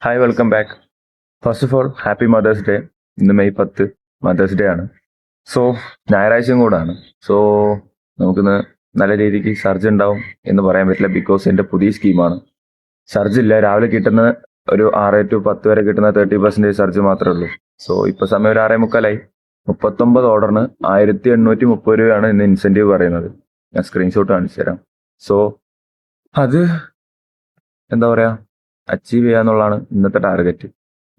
Hi, welcome back. First of all happy mother's day. ഇന്ന് May 10 mother's day ആണ്. So ഞായറാഴ്ചയും കൂടാണ്. So നമുക്കിന്ന് നല്ല രീതിക്ക് സർജ് ഉണ്ടാവും എന്ന് പറയാൻ പറ്റില്ല, ബിക്കോസ് എൻ്റെ പുതിയ സ്കീമാണ്. സർജ് ഇല്ല, രാവിലെ കിട്ടുന്ന ഒരു 6 to 10 വരെ കിട്ടുന്ന 30% സർജ് മാത്രമേ ഉള്ളൂ. സോ ഇപ്പോൾ സമയം ഒരു 6:45. 39 ഓർഡറിന് 1830 രൂപയാണ് ഇന്ന് ഇൻസെൻറ്റീവ് പറയുന്നത്. ഞാൻ സ്ക്രീൻഷോട്ട് കാണിച്ചു തരാം. സോ അത് എന്താ പറയുക, അച്ചീവ് ചെയ്യാന്നുള്ളതാണ് ഇന്നത്തെ ടാർഗറ്റ്.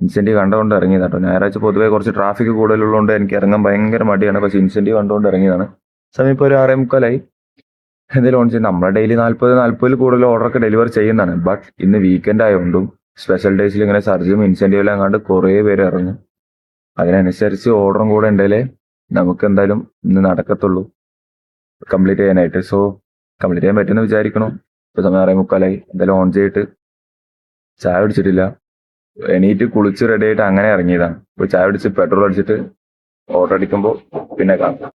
ഇൻസെൻറ്റീവ് കണ്ടുകൊണ്ട് ഇറങ്ങിയതാണ് കേട്ടോ. ഞായറാഴ്ച പൊതുവെ കുറച്ച് ട്രാഫിക് കൂടുതലുള്ളതുകൊണ്ട് എനിക്ക് ഇറങ്ങാൻ ഭയങ്കര മടിയാണ്. പക്ഷേ ഇൻസെൻറ്റീവ് കണ്ടുകൊണ്ട് ഇറങ്ങിയതാണ്. സമയം ഇപ്പോൾ ഒരു 6:45. എന്തെങ്കിലും ലോഞ്ച് ചെയ്യും. നമ്മൾ ഡെയിലി 40 കൂടുതൽ ഓർഡറൊക്കെ ഡെലിവർ ചെയ്യുന്നതാണ്. ബട്ട് ഇന്ന് വീക്കെൻഡ് ആയതുകൊണ്ടും സ്പെഷ്യൽ ഡേയ്സിൽ ഇങ്ങനെ സർജും ഇൻസെൻറ്റീവെല്ലാം കണ്ട് കുറേ പേര് ഇറങ്ങും. അതിനനുസരിച്ച് ഓർഡറും കൂടെ ഉണ്ടെങ്കിലേ നമുക്ക് എന്തായാലും ഇന്ന് നടക്കത്തുള്ളൂ കംപ്ലീറ്റ് ചെയ്യാനായിട്ട്. സോ കംപ്ലീറ്റ് ചെയ്യാൻ പറ്റുമെന്ന് വിചാരിക്കണം. ഇപ്പോൾ സമയം 6:45. എന്തായാലും ഓൺ ചെയ്തിട്ട് ചായ കുടിച്ചിട്ടില്ല, എണീറ്റ് കുളിച്ച് റെഡി ആയിട്ട് അങ്ങനെ ഇറങ്ങിയതാണ്. ഇപ്പോൾ ചായ കുടിച്ച് പെട്രോൾ അടിച്ചിട്ട് ഓർഡർ അടിക്കുമ്പോൾ പിന്നെ കാണാം.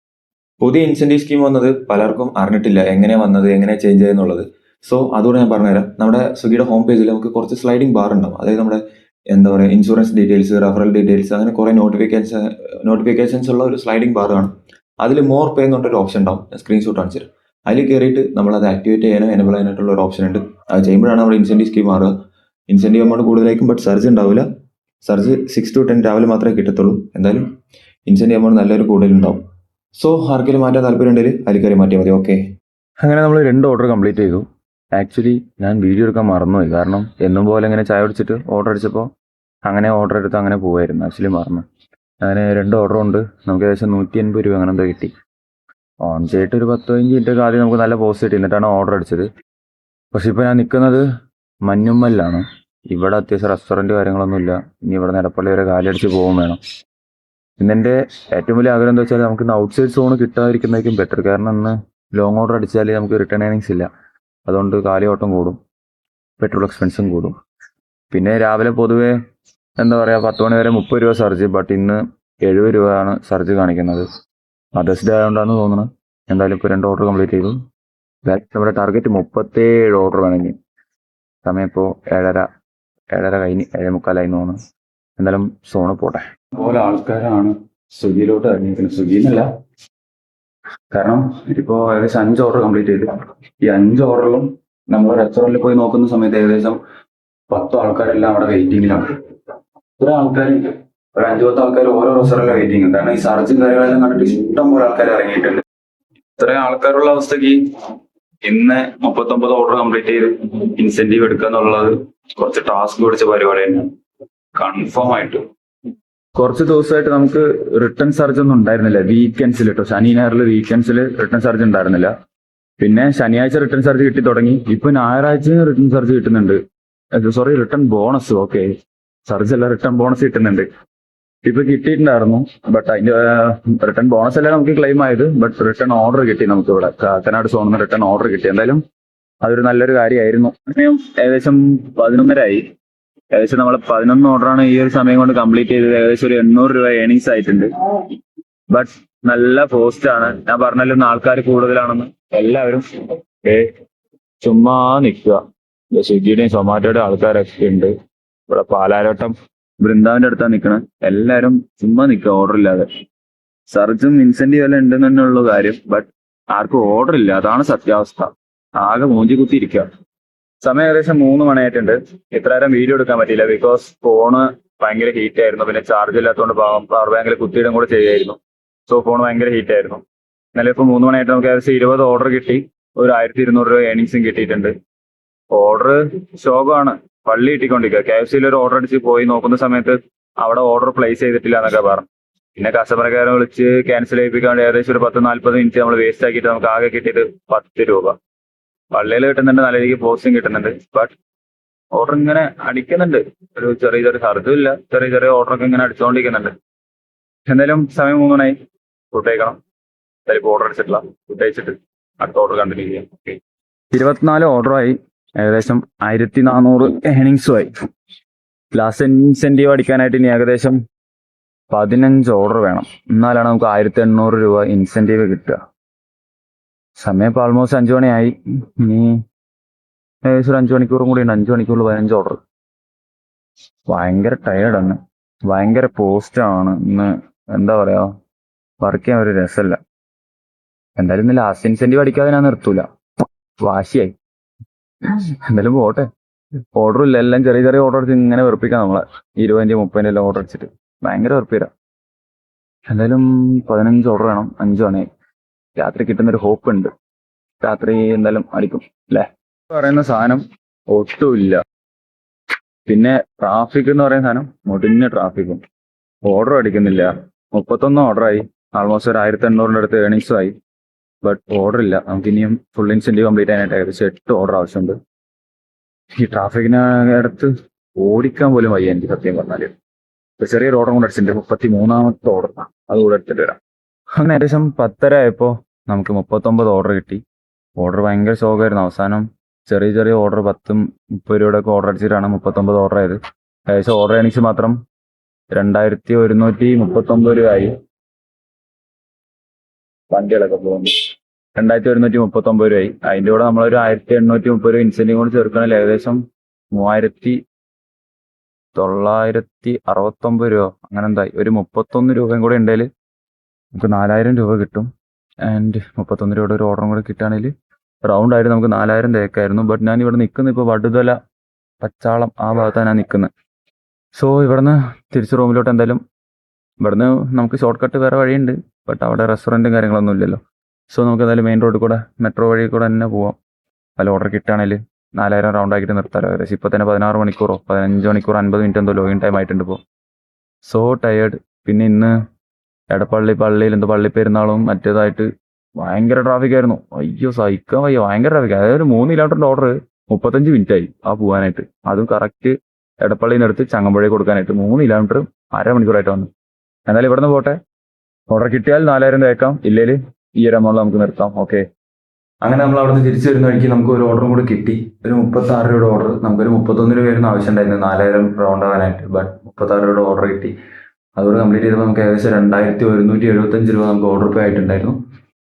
പുതിയ ഇൻസെൻറ്റീവ് സ്കീം വന്നത് പലർക്കും അറിഞ്ഞിട്ടില്ല, എങ്ങനെ വന്നത്, എങ്ങനെ ചേഞ്ച് ചെയ്യുന്നുള്ളത്. സോ അതുകൂടെ ഞാൻ പറഞ്ഞുതരാം. നമ്മുടെ സ്വിഗ്ഗിയുടെ ഹോം പേജിൽ നമുക്ക് കുറച്ച് സ്ലൈഡിംഗ് ബാർ ഉണ്ടാവും. അതായത് നമ്മുടെ എന്താ പറയുക, ഇൻഷുറൻസ് ഡീറ്റെയിൽസ്, റെഫറൽ ഡീറ്റെയിൽസ്, അങ്ങനെ കുറേ നോട്ടിഫിക്കേഷൻസ് ഉള്ള ഒരു സ്ലൈഡിംഗ് ബാർ ആണ്. അതിൽ മോർ പേ എന്ന് പറഞ്ഞൊരു ഓപ്ഷൻ ഉണ്ടാവും. സ്ക്രീൻഷോട്ട് കാണിച്ചു തരാം. അതിൽ കയറിയിട്ട് നമ്മളത് ആക്ടിവേറ്റ് ചെയ്യാനോ എനബിൾ ചെയ്യാനായിട്ടുള്ള ഒരു ഓപ്ഷൻ ഉണ്ട്. അത് ചെയ്യുമ്പോഴാണ് നമ്മുടെ ഇൻസെൻറ്റീവ് സ്കീം മാറുക. ഇൻസെൻറ്റീവ് എമൗണ്ട് കൂടുതലായിരിക്കും, ബട്ട് സർജ് ഉണ്ടാവില്ല. സർജ് 6 to 10 രാവിലെ മാത്രമേ കിട്ടത്തുള്ളൂ. എന്തായാലും ഇൻസെൻറ്റീവ് എമൗണ്ട് നല്ലൊരു കൂടുതലുണ്ടാവും. സോ ആർക്കെങ്കിലും മാറ്റാൻ താല്പര്യം ഉണ്ടെങ്കിൽ അതിൽ കയറി മാറ്റിയാൽ മതി. ഓക്കെ, അങ്ങനെ നമ്മൾ 2 ഓർഡർ കംപ്ലീറ്റ് ചെയ്തു. ആക്ച്വലി ഞാൻ വീഡിയോ എടുക്കാൻ മറന്നുപോയി. കാരണം എന്നും പോലെ ഇങ്ങനെ ചായ കുടിച്ചിട്ട് ഓർഡർ അടിച്ചപ്പോൾ അങ്ങനെ ഓർഡർ എടുത്ത് അങ്ങനെ പോവായിരുന്നു. ആക്ച്വലി മറന്നു. അങ്ങനെ 2 ഓർഡർ ഉണ്ട്. നമുക്ക് ഏകദേശം 180 രൂപ അങ്ങനെ എന്തോ കിട്ടി. ഓൺ ചെയ്തിട്ട് ഒരു 10-15 മിനിറ്റ് ആദ്യം നമുക്ക് നല്ല പോസ്റ്റ് കിട്ടി, എന്നിട്ടാണ് ഓർഡർ അടിച്ചത്. പക്ഷെ ഇപ്പോൾ ഞാൻ നിൽക്കുന്നത് മഞ്ഞുമ്മലിലാണ്. ഇവിടെ അത്യാവശ്യം റെസ്റ്റോറൻറ്റ് കാര്യങ്ങളൊന്നുമില്ല. ഇനി ഇവിടെ എടപ്പള്ളി വരെ കാലടിച്ച് പോകും വേണം. ഇന്നെൻ്റെ ഏറ്റവും വലിയ ആഗ്രഹം എന്താ വെച്ചാൽ നമുക്ക് ഇന്ന് ഔട്ട് സൈഡ് സോൺ കിട്ടാതിരിക്കുന്നതായിരിക്കും ബെറ്റർ. കാരണം ഇന്ന് ലോങ് ഓർഡർ അടിച്ചാൽ നമുക്ക് റിട്ടേൺ ഏണിങ്സ് ഇല്ല. അതുകൊണ്ട് കാലിയോട്ടം കൂടും, പെട്രോൾ എക്സ്പെൻസും കൂടും. പിന്നെ രാവിലെ പൊതുവേ എന്താ പറയുക, 10 മണി വരെ 30 രൂപ സർജ്, ബട്ട് ഇന്ന് 70 രൂപയാണ് സർജ് കാണിക്കുന്നത്. മദേഴ്സ് ഡേ ആയതുകൊണ്ടാണെന്ന് തോന്നുന്നത്. എന്തായാലും ഇപ്പോൾ 2 ഓർഡർ കംപ്ലീറ്റ് ചെയ്തു. നമ്മുടെ ടാർഗറ്റ് 37 ഓർഡർ വേണമെങ്കിൽ. സമയം ഇപ്പോൾ 7:30 കഴിഞ്ഞ് 7:45 തോന്നുന്നു. എന്തായാലും സോണ് പോട്ടെ. അതുപോലെ ആൾക്കാരാണ് സ്വിഗ്ഗിയിലോട്ട് ഇറങ്ങിയിരിക്കുന്നത്. സ്വിഗ്ഗിന്നല്ല, കാരണം ഇപ്പോൾ ഏകദേശം 5 ഓർഡർ കംപ്ലീറ്റ് ചെയ്തു. ഈ 5 ഓർഡറിലും നമ്മൾ റെസ്റ്റോറൻറ്റിൽ പോയി നോക്കുന്ന സമയത്ത് ഏകദേശം 10 ആൾക്കാരെല്ലാം അവിടെ വെയിറ്റിങ്ങിലാണ്. ഇത്ര ആൾക്കാരുണ്ട്, ഒരു 5-10 ആൾക്കാർ ഓരോ റെസ്റ്റോറൻറ്റിലും വെയിറ്റിംഗ്. കാരണം ഈ സർജും കാര്യങ്ങളെല്ലാം കണ്ടിട്ട് ഇഷ്ടം പോലെ ആൾക്കാർ ഇറങ്ങിയിട്ടുണ്ട്. ഇത്രയും ആൾക്കാരുള്ള അവസ്ഥക്ക് ഇന്ന് 39 ഓർഡർ കംപ്ലീറ്റ് ചെയ്ത് ഇൻസെന്റീവ് എടുക്കുക എന്നുള്ളത് കുറച്ച് ടാസ്ക് പിടിച്ച പരിപാടി തന്നെയാണ്. കൺഫേം ആയിട്ട് കുറച്ച് ദിവസമായിട്ട് നമുക്ക് റിട്ടേൺ സർജ് ഒന്നും ഉണ്ടായിരുന്നില്ല. വീക്കെൻഡ്സിൽ കേട്ടോ, ശനി ഞായറിൽ വീക്കെൻഡ്സിൽ റിട്ടേൺ സർജ് ഉണ്ടായിരുന്നില്ല. പിന്നെ ശനിയാഴ്ച റിട്ടേൺ സർജ് കിട്ടി തുടങ്ങി. ഇപ്പൊ ഞായറാഴ്ച റിട്ടേൺ സർജ് കിട്ടുന്നുണ്ട്. Sorry, return bonus. Okay, surge അല്ല, റിട്ടേൺ ബോണസ് കിട്ടുന്നുണ്ട്. ഇപ്പൊ കിട്ടിയിട്ടുണ്ടായിരുന്നു, ബട്ട് അതിന്റെ റിട്ടേൺ ബോണസ് അല്ല നമുക്ക് ക്ലെയിം ആയത്, ബട്ട് റിട്ടേൺ ഓർഡർ കിട്ടി നമുക്ക് ഇവിടെ കാക്കനാട് സോണിൽ നിന്ന് റിട്ടേൺ ഓർഡർ കിട്ടി. എന്തായാലും അതൊരു നല്ലൊരു കാര്യമായിരുന്നു. ഏകദേശം 11:30 ആയി. ഏകദേശം നമ്മൾ 11 ഓർഡറാണ് ഈ ഒരു സമയം കൊണ്ട് കംപ്ലീറ്റ് ചെയ്തത്. ഏകദേശം ഒരു 800 രൂപ ഏണിങ്സ് ആയിട്ടുണ്ട്. ബട്ട് നല്ല പോസ്റ്റ് ആണ്. ഞാൻ പറഞ്ഞല്ലോ ഇന്ന് ആൾക്കാർ കൂടുതലാണെന്ന്. എല്ലാവരും ചുമ്മാ നിൽക്കുക. സ്വിഗ്ഗിയുടെയും സൊമാറ്റോയുടെയും ആൾക്കാരൊക്കെ ഉണ്ട്. ഇവിടെ പാലാരോട്ടം വൃന്ദാവിന്റെ അടുത്താണ് നിൽക്കണത്. എല്ലാവരും ചുമ്മാ നിൽക്കുക, ഓർഡർ ഇല്ലാതെ. സർജും ഇൻസെന്റീവ് എല്ലാം ഉണ്ടെന്നുള്ള കാര്യം, ബട്ട് ആർക്കും ഓർഡർ ഇല്ല. അതാണ് സത്യാവസ്ഥ. ആകെ മൂഞ്ചി കുത്തി ഇരിക്കുക. സമയം ഏകദേശം 3 മണിയായിട്ടുണ്ട്. ഇത്ര നേരം വീഡിയോ എടുക്കാൻ പറ്റിയില്ല, ബിക്കോസ് ഫോണ് ഭയങ്കര ഹീറ്റ് ആയിരുന്നു. പിന്നെ ചാർജ് ഇല്ലാത്തതുകൊണ്ട് പവർ ബാങ്കിൽ കുത്തിയിടും കൂടെ ചെയ്യായിരുന്നു. സോ ഫോൺ ഭയങ്കര ഹീറ്റ് ആയിരുന്നു. എന്നാലും ഇപ്പൊ 3 മണിയായിട്ട് നമുക്ക് ഏകദേശം 20 ഓർഡർ കിട്ടി. ഒരു 1200 രൂപ ഏണിങ്സും കിട്ടിയിട്ടുണ്ട്. ഓർഡർ ശോകമാണ്, പള്ളി കിട്ടിക്കൊണ്ടിരിക്കുക. KFC-യിൽ ഒരു ഓർഡർ അടിച്ച് പോയി നോക്കുന്ന സമയത്ത് അവിടെ ഓർഡർ പ്ലേസ് ചെയ്തിട്ടില്ല എന്നൊക്കെ പറഞ്ഞു. പിന്നെ കസ്റ്റമർ കെയറെ വിളിച്ച് ക്യാൻസൽ ചെയ്യിപ്പിക്കാണ്ട് ഏകദേശം ഒരു 10-40 മിനിറ്റ് നമ്മൾ വേസ്റ്റ് ആക്കിയിട്ട് നമുക്ക് ആകെ കിട്ടിയിട്ട് 10 രൂപ. പള്ളിയിൽ കിട്ടുന്നുണ്ട്, നല്ല രീതിക്ക് പോസ്റ്റും കിട്ടുന്നുണ്ട്. ബട്ട് ഓർഡർ ഇങ്ങനെ അടിക്കുന്നുണ്ട്. ഒരു ചെറിയ സർജും ഇല്ല, ചെറിയ ഓർഡറൊക്കെ ഇങ്ങനെ അടിച്ചുകൊണ്ടിരിക്കുന്നുണ്ട്. എന്തായാലും സമയം 3 മണിയായി. ഫുഡ് കഴിക്കണം. എന്തായാലും ഓർഡർ അടിച്ചിട്ടില്ല. ഫുഡ് കഴിച്ചിട്ട് അടുത്ത ഓർഡർ കണ്ടിന്യൂ ചെയ്യാം. ഓക്കെ, 24 ഓർഡറായി. ഏകദേശം 1400 ഏണിങ്സുമായി. ലാസ്റ്റ് ഇൻസെന്റീവ് അടിക്കാനായിട്ട് ഇനി ഏകദേശം 15 ഓർഡർ വേണം. എന്നാലാണ് നമുക്ക് 1800 രൂപ ഇൻസെന്റീവ് കിട്ടുക. സമയം ഇപ്പോൾ ആൾമോസ്റ്റ് 5 മണിയായി. ഇനി ഏകദേശം ഒരു 5 മണിക്കൂറും കൂടി ഉണ്ട്. 5 മണിക്കൂറിൽ 15 ഓർഡർ. ഭയങ്കര ടയേർഡാണ്, ഭയങ്കര പോസ്റ്റാണ് ഇന്ന്. എന്താ പറയാ, വർക്ക് ചെയ്യാൻ ഒരു രസമില്ല. എന്തായാലും ഇന്ന് ലാസ്റ്റ് ഇൻസെന്റീവ് അടിക്കാതെ ഞാൻ നിർത്തൂല, വാശിയായി. എന്തായാലും പോട്ടെ. ഓർഡറും ഇല്ല, എല്ലാം ചെറിയ ചെറിയ ഓർഡർ അടിച്ച് ഇങ്ങനെ വെറുപ്പിക്കാം നമ്മളെ. 20 30 എല്ലാം ഓർഡർ അടിച്ചിട്ട് ഭയങ്കര വെറുപ്പില്ല. എന്തായാലും 15 ഓർഡർ വേണം, 5 മണി. രാത്രി കിട്ടുന്നൊരു ഹോപ്പ് ഉണ്ട്, രാത്രി എന്തായാലും അടിക്കും അല്ലേ. പറയുന്ന സാധനം ഒട്ടുമില്ല. പിന്നെ ട്രാഫിക് എന്ന് പറയുന്ന സാധനം മുടിഞ്ഞ ട്രാഫിക്കും. ഓർഡർ അടിക്കുന്നില്ല. 31 ഓർഡറായി, ആൾമോസ്റ്റ് ഒരു 1800 അടുത്ത് ഏണിങ്സും ആയി. ബട്ട് ഓർഡർ ഇല്ല. നമുക്ക് ഇനിയും ഫുൾ ഇൻസെന്റീവ് കംപ്ലീറ്റ് ചെയ്യാനായിട്ട് ഏകദേശം 8 ഓർഡർ ആവശ്യമുണ്ട്. ഈ ട്രാഫിക്കിന് അടുത്ത് ഓടിക്കാൻ പോലും വയ്യ എനിക്ക് സത്യം പറഞ്ഞാല്. ഇപ്പൊ ചെറിയൊരു ഓർഡർ കൂടെ അടിച്ചിട്ടുണ്ട്, 33ാമത്തെ ഓർഡർ, അതുകൂടെ എടുത്തിട്ട് വരാം. അങ്ങനെ ഏകദേശം 10:30 ആയപ്പോ നമുക്ക് 39 ഓർഡർ കിട്ടി. ഓർഡർ ഭയങ്കര ശോകമായിരുന്നു. അവസാനം ചെറിയ ചെറിയ ഓർഡർ 10 30 രൂപയുടെ ഒക്കെ ഓർഡർ അടിച്ചിട്ടാണ് 39 ഓർഡർ ആയത്. ഏകദേശം ഓർഡർ എണിച്ച് മാത്രം 2139 രൂപയായി. വണ്ടികളൊക്കെ പോകുന്നു. 2139 രൂപയായി. അതിന്റെ കൂടെ നമ്മളൊരു 1830 രൂപ ഇൻസെന്റീവ് കൂടി ചേർക്കണമെങ്കിൽ ഏകദേശം 3969 രൂപ അങ്ങനെ എന്തായി. ഒരു 31 രൂപയും കൂടെ ഉണ്ടെങ്കിൽ നമുക്ക് 4000 രൂപ കിട്ടും. ആൻഡ് 31 രൂപയുടെ ഒരു ഓർഡറും കൂടെ കിട്ടുകയാണെങ്കിൽ റൗണ്ട് ആയിട്ട് നമുക്ക് 4000 തേക്കായിരുന്നു. ബട്ട് ഞാൻ ഇവിടെ നിൽക്കുന്നത് ഇപ്പോൾ വടുതല, പച്ചാളം ആ ഭാഗത്താണ് ഞാൻ നിൽക്കുന്നത്. സോ ഇവിടുന്ന് തിരിച്ച് റൂമിലോട്ട് എന്തായാലും, ഇവിടുന്ന് നമുക്ക് ഷോർട്ട് കട്ട് വേറെ വഴിയുണ്ട്, ബട്ട് അവിടെ റെസ്റ്റോറൻറ്റും കാര്യങ്ങളൊന്നും ഇല്ലല്ലോ. സോ നമുക്ക് എന്തായാലും മെയിൻ റോഡിൽ കൂടെ മെട്രോ വഴി കൂടെ തന്നെ പോവാം. വല്ല ഓർഡർ കിട്ടുകയാണെങ്കിൽ 4000 റൗണ്ട് ആക്കിയിട്ട് നിർത്താലോ. ഏകദേശം ഇപ്പോൾ തന്നെ 16 മണിക്കൂറോ 15 മണിക്കൂർ 50 മിനിറ്റ് എന്തോ ലോഗിൻ ടൈം ആയിട്ടുണ്ട് ഇപ്പോൾ. So tired. പിന്നെ ഇന്ന് പള്ളിയിൽ എന്തോ പള്ളി പെരുന്നാളും മറ്റേതായിട്ട് ഭയങ്കര ട്രാഫിക് ആയിരുന്നു. അയ്യോ സഹിക്കാൻ വയ്യ, ഭയങ്കര ട്രാഫിക്. അതായത് ഒരു 3 കിലോമീറ്ററിന്റെ ഓർഡർ 35 മിനിറ്റ് ആയി ആ പോകാനായിട്ട്. അതും കറക്റ്റ് എടപ്പള്ളിയിൽ നിന്ന് എടുത്ത് ചങ്ങമ്പുഴ കൊടുക്കാനായിട്ട് 3 കിലോമീറ്റർ അരമണിക്കൂറായിട്ട് വന്നു. എന്നാലും ഇവിടുന്ന് പോട്ടെ. ഓർഡർ കിട്ടിയാൽ 4000 തേക്കാം, ഇല്ലെങ്കിൽ ഈ ഒരു എമൗണ്ട് നമുക്ക് നിർത്താം. ഓക്കെ. അങ്ങനെ നമ്മൾ അവിടുന്ന് തിരിച്ചു വരുന്ന വഴിക്ക് നമുക്ക് ഒരു ഓർഡറും കൂടി കിട്ടി. ഒരു 36 രൂപയുടെ ഓർഡർ. നമുക്കൊരു 31 രൂപയായിരുന്നു ആവശ്യം ഉണ്ടായിരുന്നു 4000 റൗണ്ട് ആവാനായിട്ട്. ബട്ട് 36 രൂപയുടെ ഓർഡർ കിട്ടി. അതോടെ കംപ്ലീറ്റ് ചെയ്തപ്പോൾ നമുക്ക് ഏകദേശം 2175 രൂപ നമുക്ക് ഓർഡർ പേ ആയിട്ടുണ്ടായിരുന്നു.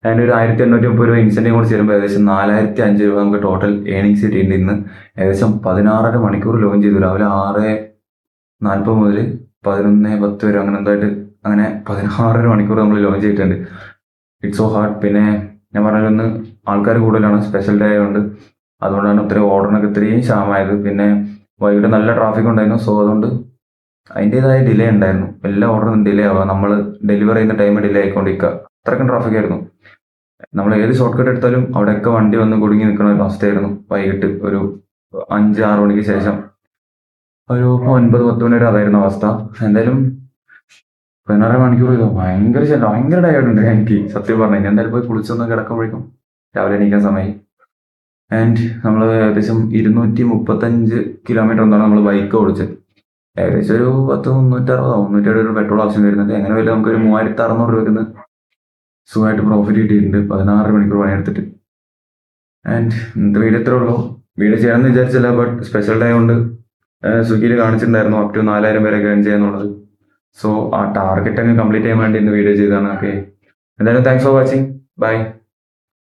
അതിൻ്റെ ഒരു 1830 രൂപ ഇൻസെന്റീവ് കൂടി ചേരുമ്പോൾ ഏകദേശം 4005 രൂപ നമുക്ക് ടോട്ടൽ ഏണിങ്സ് കിട്ടിയിട്ടുണ്ട്. ഇന്ന് ഏകദേശം 16.5 മണിക്കൂർ ലോഗിൻ ചെയ്തു. രാവിലെ 6:40 മുതൽ 11:10 വരെ അങ്ങനെ എന്തായിട്ട് അങ്ങനെ 16 മണിക്കൂർ നമ്മൾ ലോഗിൻ ചെയ്തിട്ടുണ്ട്. It's so hard. പിന്നെ ഞാൻ പറഞ്ഞൊന്ന് ആൾക്കാർ കൂടുതലാണ്, സ്പെഷ്യൽ ഡേ ആയതുകൊണ്ട്. അതുകൊണ്ടാണ് ഇത്രയും ഓർഡറിനൊക്കെ ഇത്രയും ക്ഷാമമായത്. പിന്നെ വൈകിട്ട് നല്ല ട്രാഫിക് ഉണ്ടായിരുന്നു. സോ അതുകൊണ്ട് അതിൻ്റെതായ ഡിലേ ഉണ്ടായിരുന്നു. എല്ലാ ഓർഡറും ഡിലേ ആവുക, നമ്മൾ ഡെലിവറി ചെയ്യുന്ന ടൈം ഡിലേ ആയിക്കൊണ്ടിരിക്കുക. അത്രയ്ക്കും ട്രാഫിക് ആയിരുന്നു. നമ്മൾ ഏത് ഷോർട്ട് കട്ട് എടുത്താലും അവിടെയൊക്കെ വണ്ടി വന്ന് കുടുങ്ങി നിൽക്കുന്ന ഒരു അവസ്ഥയായിരുന്നു. വൈകിട്ട് ഒരു 5-6 മണിക്ക് ശേഷം ഒരു 9-10 മണി വരെ അതായിരുന്നു അവസ്ഥ. എന്തായാലും 16 മണിക്കൂർ ചെയ്തോ, ഭയങ്കര ടയർഡുണ്ട് എനിക്ക് സത്യം പറഞ്ഞു. ഇനി എന്തായാലും പോയി കുളിച്ചൊന്ന് കിടക്കുമ്പോഴേക്കും രാവിലെ എണീക്കാൻ സമയമായി. ആൻഡ് നമ്മൾ ഏകദേശം 235 കിലോമീറ്റർ എന്താണ് നമ്മൾ ബൈക്ക് ഓടിച്ചത്. ഏകദേശം ഒരു 360-370 രൂപ പെട്രോൾ ആവശ്യം വരുന്നുണ്ട്. എങ്ങനെ വല്ല നമുക്കൊരു 3600 രൂപയ്ക്ക് സുഖമായിട്ട് പ്രോഫിറ്റ് കിട്ടിയിട്ടുണ്ട് 16 മണിക്കൂർ പണിയെടുത്തിട്ട്. ആൻഡ് ഇന്നത്തെ വീഡിയോ ഇത്രേ ഉള്ളൂ. വീഡിയോ ചെയ്യാമെന്ന് വിചാരിച്ചില്ല, ബട്ട് സ്പെഷ്യൽ ഡേ കൊണ്ട് സ്വിഗ്ഗിയിൽ കാണിച്ചിട്ടുണ്ടായിരുന്നു അപ് ടു 4000 വരെ ഏൺ ചെയ്യാന്നുള്ളത്. സോ ആ ടാർഗറ്റ് അങ്ങ് കംപ്ലീറ്റ് ചെയ്യാൻ വേണ്ടി ഇന്ന് വീഡിയോ ചെയ്തതാണ്. ഓക്കെ, എന്തായാലും താങ്ക്സ് ഫോർ വാച്ചിങ്. ബൈ.